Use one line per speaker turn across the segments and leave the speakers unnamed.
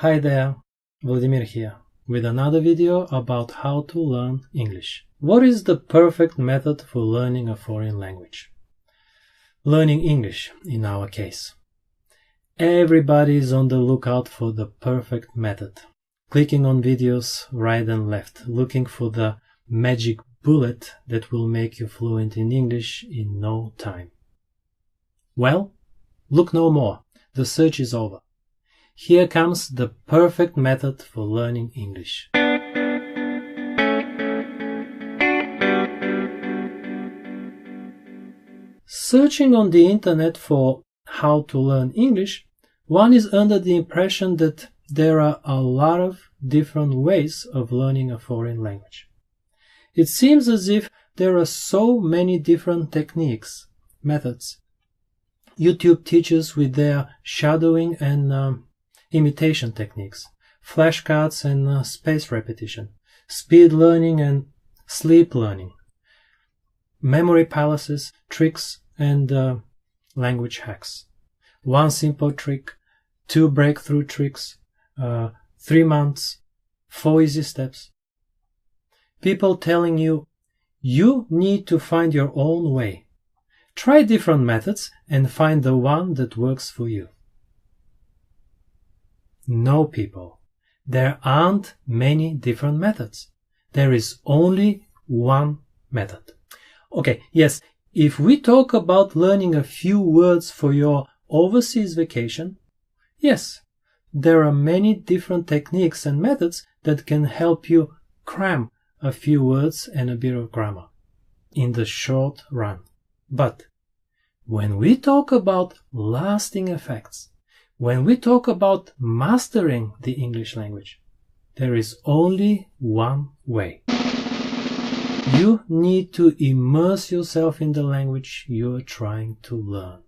Hi there, Vladimir here, with another video about how to learn English. What is the perfect method for learning a foreign language? Learning English, in our case. Everybody is on the lookout for the perfect method. Clicking on videos right and left, looking for the magic bullet that will make you fluent in English in no time. Well, look no more. The search is over. Here comes the perfect method for learning English. Searching on the internet for how to learn English, one is under the impression that there are a lot of different ways of learning a foreign language. It seems as if there are so many different techniques, methods. YouTube teaches with their shadowing and imitation techniques, flashcards and spaced repetition, speed learning and sleep learning, memory palaces, tricks and language hacks. One simple trick, 2 breakthrough tricks, 3 months, 4 easy steps. People telling you, you need to find your own way. Try different methods and find the one that works for you. No, people, there aren't many different methods. There is only one method. Okay, yes, if we talk about learning a few words for your overseas vacation, yes, there are many different techniques and methods that can help you cram a few words and a bit of grammar in the short run. But when we talk about lasting effects, when we talk about mastering the English language, there is only one way. You need to immerse yourself in the language you are trying to learn.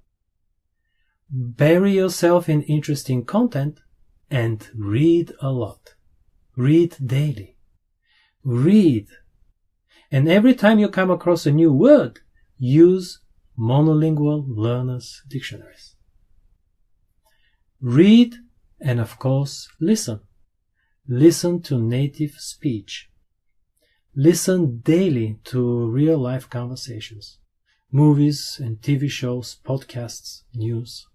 Bury yourself in interesting content and read a lot. Read daily. Read. And every time you come across a new word, use monolingual learners' dictionaries. Read and, of course, listen. Listen to native speech. Listen daily to real-life conversations, movies and TV shows, podcasts, news.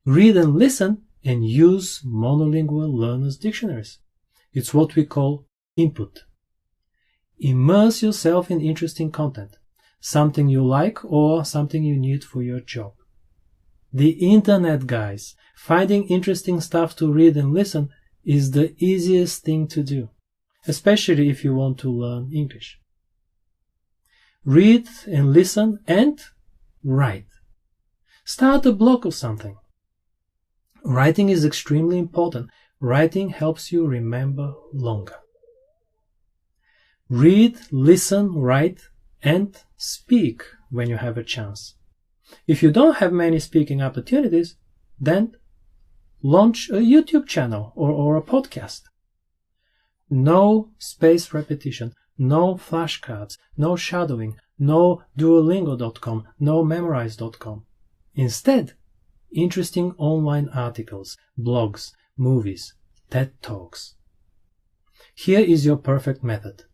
Read and listen and use monolingual learners' dictionaries. It's what we call input. Immerse yourself in interesting content, something you like or something you need for your job. The internet, guys, finding interesting stuff to read and listen is the easiest thing to do, especially if you want to learn English. Read and listen and write. Start a blog or something. Writing is extremely important. Writing helps you remember longer. Read, listen, write, and speak when you have a chance. If you don't have many speaking opportunities, then launch a YouTube channel or a podcast. No spaced repetition, no flashcards, no shadowing, no Duolingo.com, no Memrise.com. Instead, interesting online articles, blogs, movies, TED Talks. Here is your perfect method.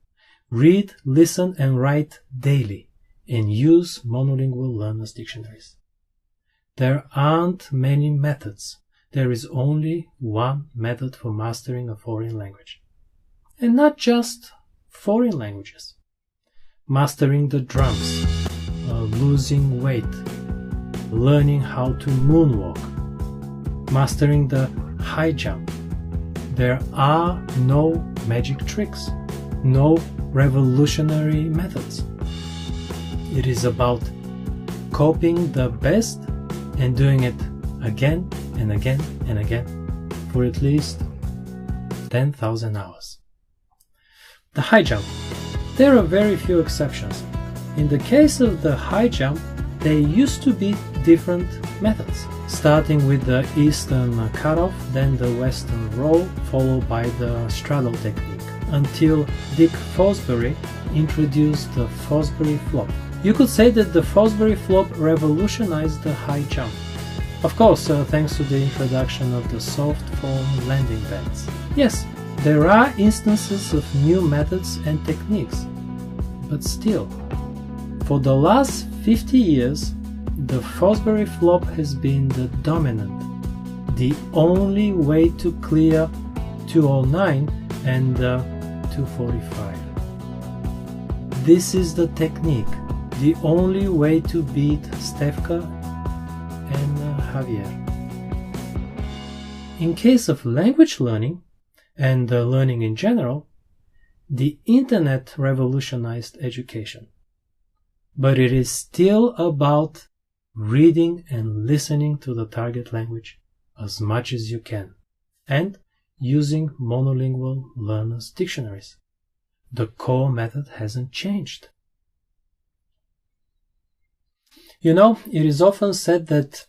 Read, listen, and write daily, and use monolingual learners' dictionaries. There aren't many methods. There is only one method for mastering a foreign language. And not just foreign languages. Mastering the drums, losing weight, learning how to moonwalk, mastering the high jump. There are no magic tricks, no revolutionary methods. It is about copying the best and doing it again and again and again for at least 10,000 hours. The high jump. There are very few exceptions. In the case of the high jump, there used to be different methods, starting with the eastern cutoff, then the western roll, followed by the straddle technique, until Dick Fosbury introduced the Fosbury flop. You could say that the Fosbury flop revolutionized the high jump. Of course, thanks to the introduction of the soft phone landing pads. Yes, there are instances of new methods and techniques, but still, for the last 50 years, the Fosbury flop has been the dominant, the only way to clear 209 and 245. This is the technique, the only way to beat Stefka and Javier. In case of language learning and learning in general, the internet revolutionized education. But it is still about reading and listening to the target language as much as you can, and using monolingual learners' dictionaries. The core method hasn't changed. You know, it is often said that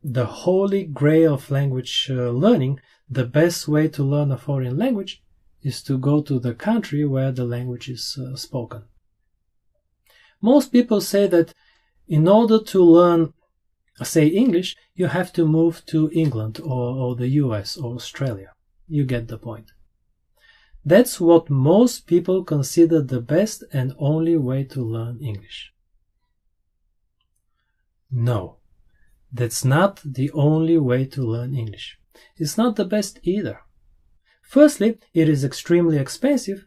the holy grail of language learning, the best way to learn a foreign language, is to go to the country where the language is spoken. Most people say that in order to learn, say, English, you have to move to England or the US or Australia. You get the point. That's what most people consider the best and only way to learn English. No, that's not the only way to learn English. It's not the best either. Firstly, it is extremely expensive,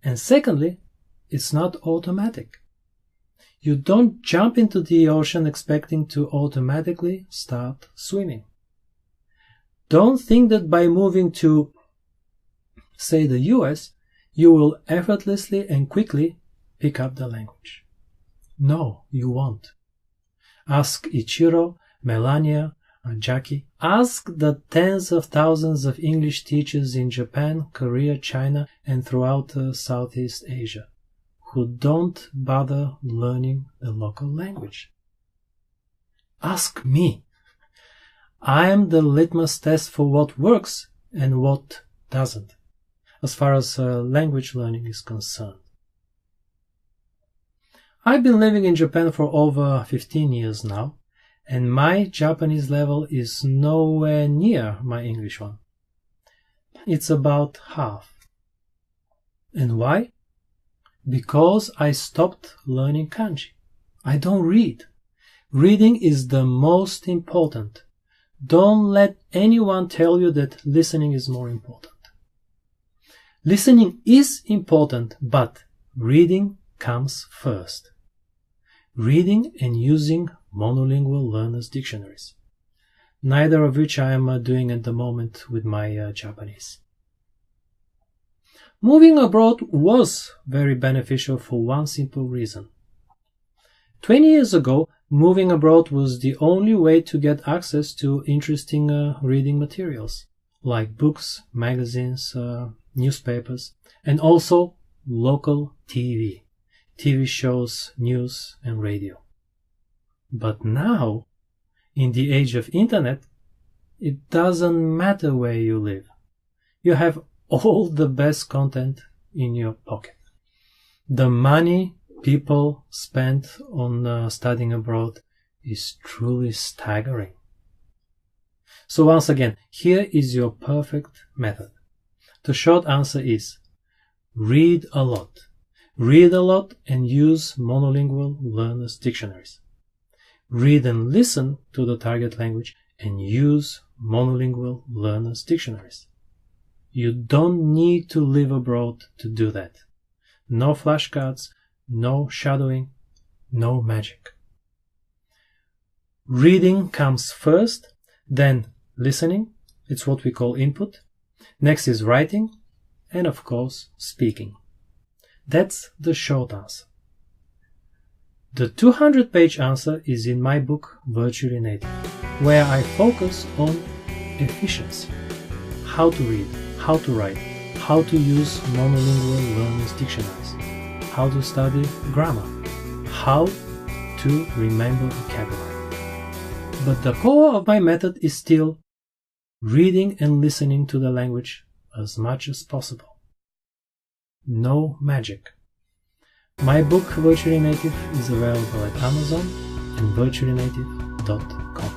and secondly, it's not automatic. You don't jump into the ocean expecting to automatically start swimming. Don't think that by moving to, say, the US, you will effortlessly and quickly pick up the language. No, you won't. Ask Ichiro, Melania, and Jackie. Ask the tens of thousands of English teachers in Japan, Korea, China, and throughout Southeast Asia who don't bother learning the local language. Ask me. I am the litmus test for what works and what doesn't, as far as language learning is concerned. I've been living in Japan for over 15 years now, and my Japanese level is nowhere near my English one. It's about half. And why? Because I stopped learning kanji. I don't read. Reading is the most important. Don't let anyone tell you that listening is more important. Listening is important, but reading comes first. Reading and using monolingual learners' dictionaries, neither of which I am doing at the moment with my Japanese. Moving abroad was very beneficial for one simple reason. 20 years ago, moving abroad was the only way to get access to interesting reading materials, like books, magazines, newspapers, and also local TV shows, news, and radio. But now, in the age of internet, it doesn't matter where you live. You have all the best content in your pocket. The money people spend on studying abroad is truly staggering. So once again, here is your perfect method. The short answer is read a lot. Read a lot and use monolingual learners' dictionaries. Read and listen to the target language and use monolingual learners' dictionaries. You don't need to live abroad to do that. No flashcards, no shadowing, no magic. Reading comes first, then listening. It's what we call input. Next is writing, and of course, speaking. That's the short answer. The 200-page answer is in my book, Virtually Native, where I focus on efficiency. How to read, how to write, how to use monolingual learners' dictionaries, how to study grammar, how to remember vocabulary. But the core of my method is still reading and listening to the language as much as possible. No magic. My book, Virtually Native, is available at Amazon and virtuallynative.com.